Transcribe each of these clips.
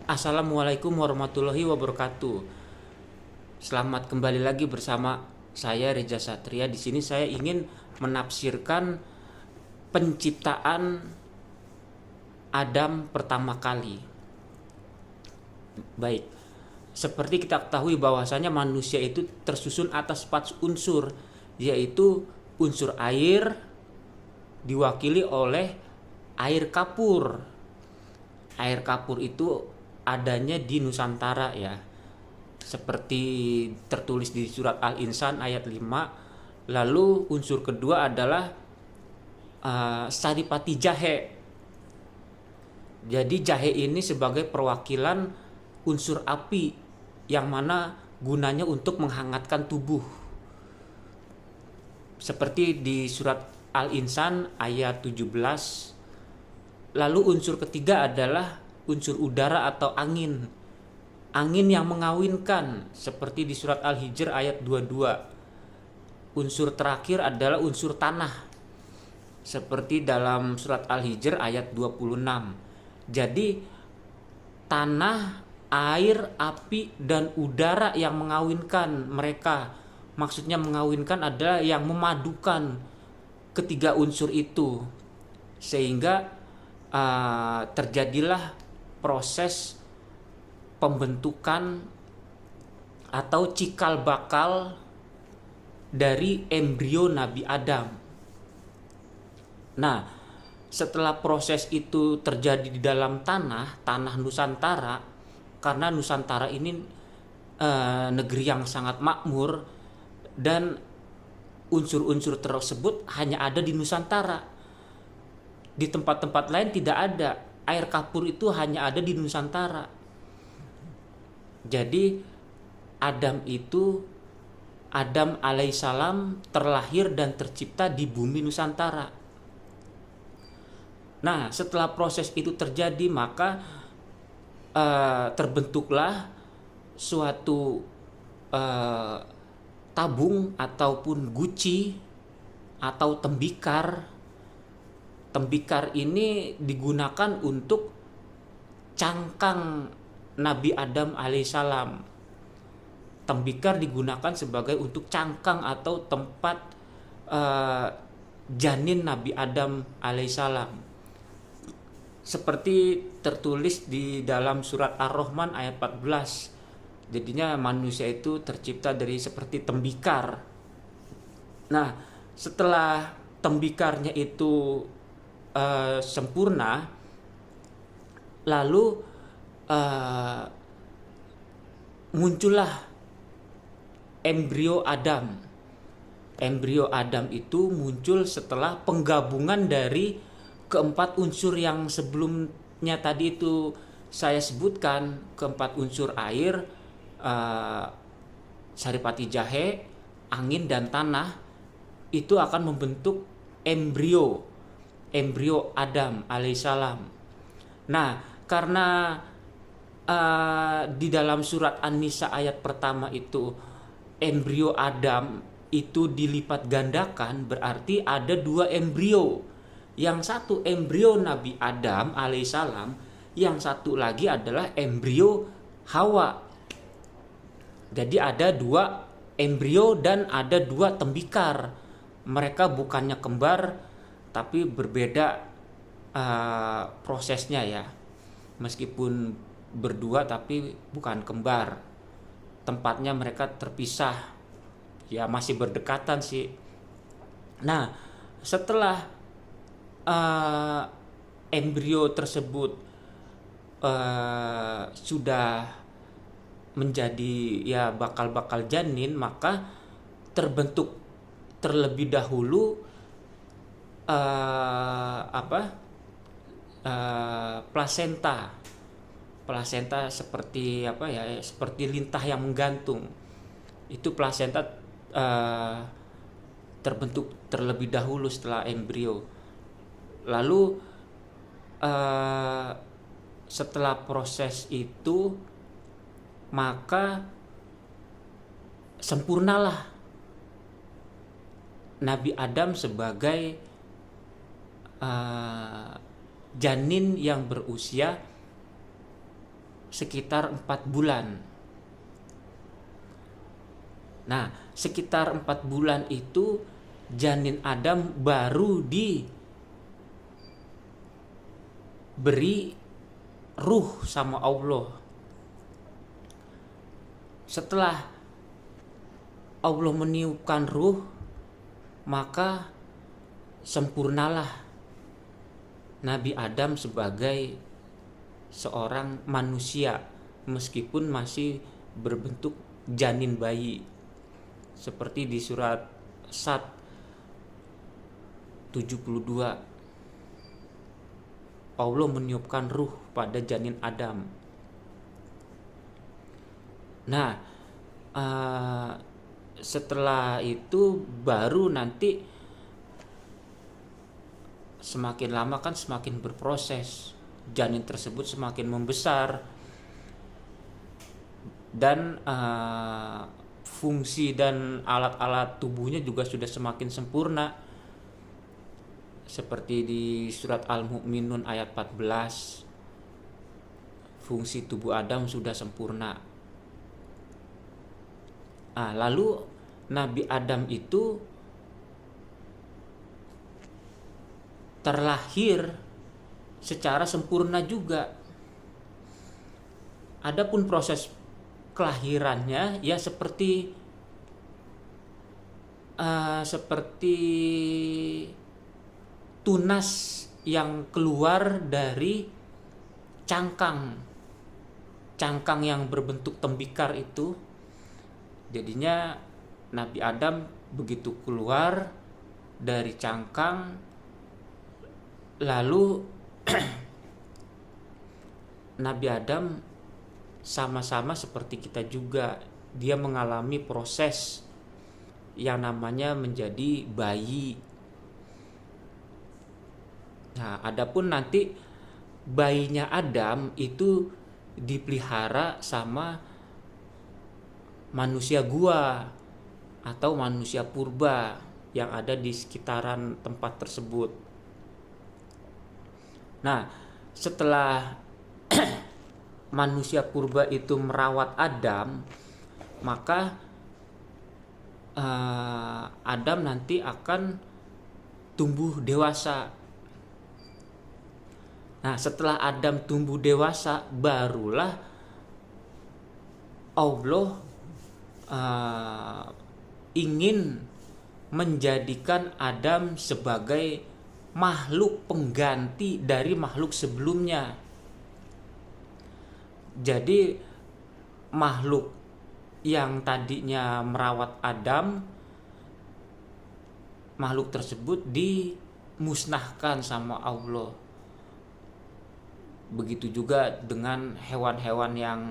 Assalamualaikum warahmatullahi wabarakatuh. Selamat kembali lagi bersama saya Reza Satria. Di sini saya ingin menafsirkan penciptaan Adam pertama kali. Baik. Seperti kita ketahui bahwasanya manusia itu tersusun atas 4 unsur, yaitu unsur air diwakili oleh air kapur. Air kapur itu adanya di Nusantara ya. Seperti tertulis di surat Al-Insan ayat 5. Lalu unsur kedua adalah saripati jahe. Jadi jahe ini sebagai perwakilan unsur api yang mana gunanya untuk menghangatkan tubuh. Seperti di surat Al-Insan ayat 17. Lalu unsur ketiga adalah unsur udara atau angin. Angin yang mengawinkan seperti di surat Al-Hijr ayat 22. Unsur terakhir adalah unsur tanah. Seperti dalam surat Al-Hijr ayat 26. Jadi tanah, air, api, dan udara yang mengawinkan mereka. Maksudnya mengawinkan adalah yang memadukan ketiga unsur itu. Sehingga terjadilah proses pembentukan atau cikal bakal dari embrio Nabi Adam. Nah, setelah proses itu terjadi di dalam tanah Nusantara, karena Nusantara ini negeri yang sangat makmur dan unsur-unsur tersebut hanya ada di Nusantara. Di tempat-tempat lain tidak ada. Air kapur itu hanya ada di Nusantara. Jadi Adam alaihissalam terlahir dan tercipta di bumi Nusantara. Nah, setelah proses itu terjadi, maka terbentuklah suatu tabung ataupun guci atau tembikar. Tembikar ini digunakan untuk cangkang Nabi Adam alaihissalam. Tembikar digunakan sebagai untuk cangkang atau tempat janin Nabi Adam alaihissalam. Seperti tertulis di dalam surat Ar-Rahman ayat 14. Jadinya manusia itu tercipta dari seperti tembikar. Nah, setelah tembikarnya itu sempurna, lalu muncullah embrio Adam. Embrio Adam itu muncul setelah penggabungan dari keempat unsur yang sebelumnya tadi itu saya sebutkan. Keempat unsur air, saripati jahe, angin, dan tanah itu akan membentuk embrio Adam alaihissalam. Nah, karena di dalam surat An-Nisa ayat pertama itu embrio Adam itu dilipat gandakan, berarti ada 2 embrio. Yang satu embrio Nabi Adam alaihissalam, yang satu lagi adalah embrio Hawa. Jadi ada 2 embrio dan ada 2 tembikar. Mereka bukannya kembar, tapi berbeda prosesnya ya. Meskipun berdua tapi bukan kembar. Tempatnya mereka terpisah. Ya masih berdekatan sih. Nah, setelah embrio tersebut sudah menjadi ya bakal janin, maka terbentuk terlebih dahulu plasenta seperti seperti lintah yang menggantung. Itu plasenta terbentuk terlebih dahulu setelah embrio. Lalu setelah proses itu, maka sempurnalah Nabi Adam sebagai janin yang berusia sekitar 4 bulan. Nah, sekitar 4 bulan itu janin Adam baru diberi ruh sama Allah. Setelah Allah meniupkan ruh, maka sempurnalah Nabi Adam sebagai seorang manusia meskipun masih berbentuk janin bayi. Seperti di surat Sad 72, Allah meniupkan ruh pada janin Adam. Nah, setelah itu baru nanti semakin lama kan semakin berproses, janin tersebut semakin membesar dan fungsi dan alat-alat tubuhnya juga sudah semakin sempurna. Seperti di surat Al-Mu'minun ayat 14, fungsi tubuh Adam sudah sempurna. Lalu Nabi Adam itu terlahir secara sempurna juga. Adapun proses kelahirannya ya seperti tunas yang keluar dari cangkang yang berbentuk tembikar itu. Jadinya Nabi Adam begitu keluar dari cangkang, lalu Nabi Adam sama-sama seperti kita juga, dia mengalami proses yang namanya menjadi bayi. Nah, adapun nanti bayinya Adam itu dipelihara sama manusia gua atau manusia purba yang ada di sekitaran tempat tersebut. Nah, setelah manusia purba itu merawat Adam, maka Adam nanti akan tumbuh dewasa. Nah, setelah Adam tumbuh dewasa, barulah Allah ingin menjadikan Adam sebagai makhluk pengganti dari makhluk sebelumnya. Jadi makhluk yang tadinya merawat Adam, makhluk tersebut dimusnahkan sama Allah. Begitu juga dengan hewan-hewan yang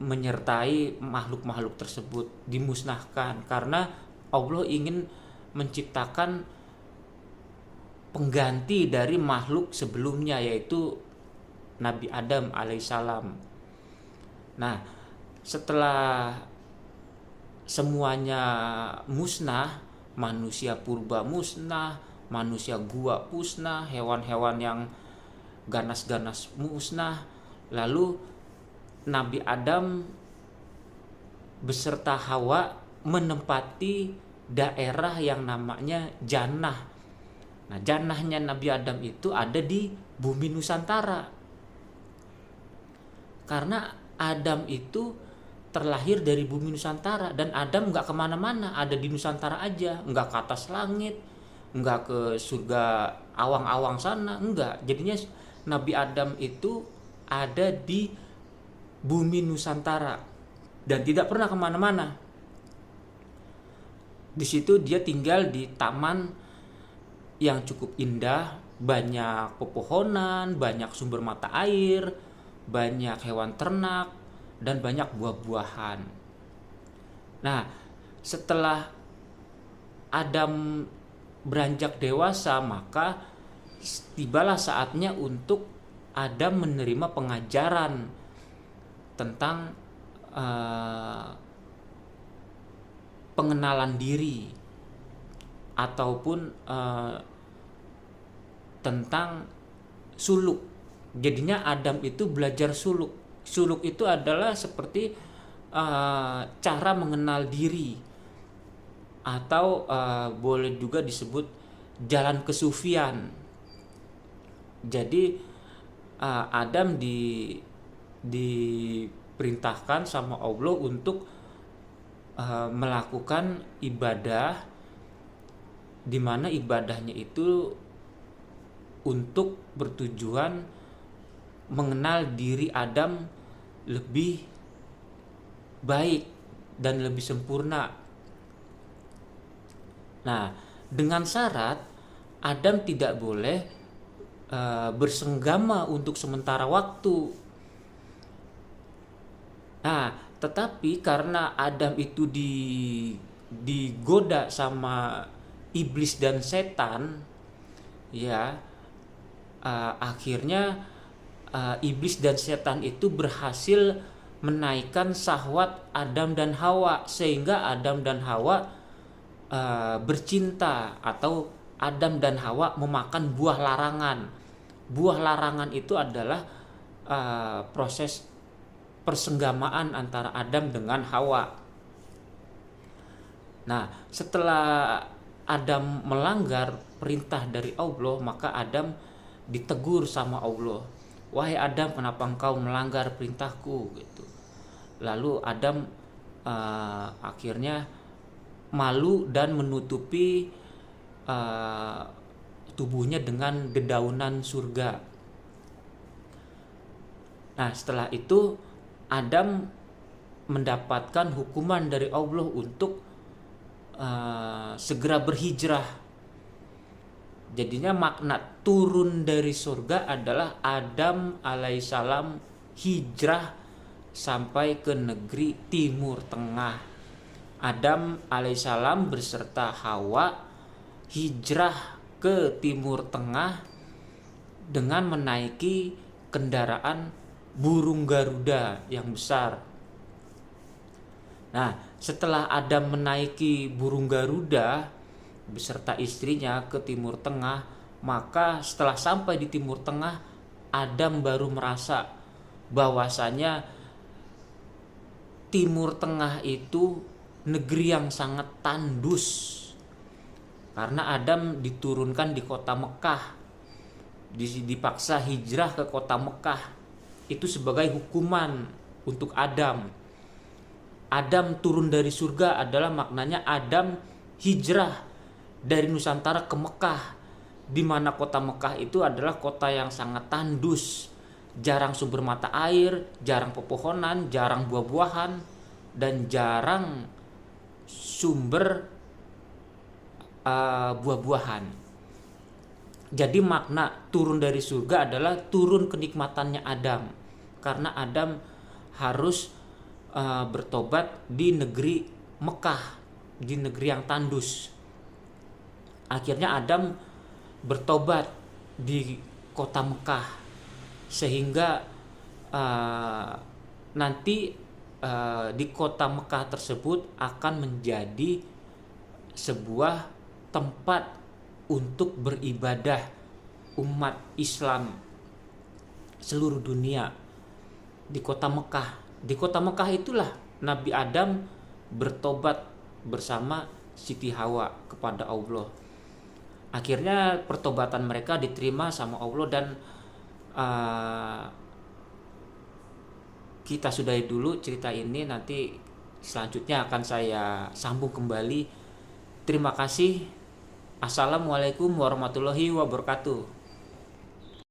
menyertai makhluk-makhluk tersebut dimusnahkan, karena Allah ingin menciptakan pengganti dari makhluk sebelumnya, yaitu Nabi Adam alaihissalam. Nah, setelah semuanya musnah, manusia purba musnah, manusia gua musnah, hewan-hewan yang ganas-ganas musnah, lalu Nabi Adam beserta Hawa menempati daerah yang namanya Jannah. Nah, Jannahnya Nabi Adam itu ada di bumi Nusantara. Karena Adam itu terlahir dari bumi Nusantara, dan Adam gak kemana-mana, ada di Nusantara aja, gak ke atas langit, gak ke surga awang-awang sana, enggak. Jadinya Nabi Adam itu ada di bumi Nusantara dan tidak pernah kemana-mana. Di situ dia tinggal di taman yang cukup indah, banyak pepohonan, banyak sumber mata air, banyak hewan ternak, dan banyak buah-buahan. Nah, setelah Adam beranjak dewasa, maka tibalah saatnya untuk Adam menerima pengajaran tentang pengenalan diri ataupun tentang suluk. Jadinya Adam itu belajar suluk. Suluk itu adalah seperti cara mengenal diri, atau boleh juga disebut jalan kesufian. Jadi Adam diperintahkan sama Allah untuk melakukan ibadah, di mana ibadahnya itu untuk bertujuan mengenal diri Adam lebih baik dan lebih sempurna. Nah, dengan syarat Adam tidak boleh bersenggama untuk sementara waktu. Nah, tetapi karena Adam itu digoda sama iblis dan setan, ya, akhirnya iblis dan setan itu berhasil menaikkan syahwat Adam dan Hawa, sehingga Adam dan Hawa bercinta, atau Adam dan Hawa memakan buah larangan. Buah larangan itu adalah proses persenggamaan antara Adam dengan Hawa. Nah, setelah Adam melanggar perintah dari Allah, maka Adam ditegur sama Allah. Wahai Adam, kenapa engkau melanggar perintahku? Gitu. Lalu Adam akhirnya malu dan menutupi tubuhnya dengan dedaunan surga. Nah, setelah itu Adam mendapatkan hukuman dari Allah untuk segera berhijrah. Jadinya makna turun dari surga adalah Adam alaihissalam hijrah sampai ke negeri Timur Tengah. Adam alaihissalam beserta Hawa hijrah ke Timur Tengah dengan menaiki kendaraan burung Garuda yang besar. Nah, setelah Adam menaiki burung Garuda beserta istrinya ke Timur Tengah, maka setelah sampai di Timur Tengah, Adam baru merasa bahwasanya Timur Tengah itu negeri yang sangat tandus. Karena Adam diturunkan di kota Mekah, dipaksa hijrah ke kota Mekah. Itu sebagai hukuman untuk Adam. Adam turun dari surga adalah maknanya Adam hijrah dari Nusantara ke Mekah, di mana kota Mekah itu adalah kota yang sangat tandus, jarang sumber mata air, jarang pepohonan, jarang buah-buahan, dan jarang sumber buah-buahan. Jadi makna turun dari surga adalah turun kenikmatannya Adam, karena Adam harus bertobat di negeri Mekah, di negeri yang tandus. Akhirnya Adam bertobat di kota Mekah, sehingga nanti di kota Mekah tersebut akan menjadi sebuah tempat untuk beribadah umat Islam seluruh dunia di kota Mekah. Di kota Mekah itulah Nabi Adam bertobat bersama Siti Hawa kepada Allah. Akhirnya pertobatan mereka diterima sama Allah, dan kita sudahi dulu cerita ini. Nanti selanjutnya akan saya sambung kembali. Terima kasih. Assalamualaikum warahmatullahi wabarakatuh.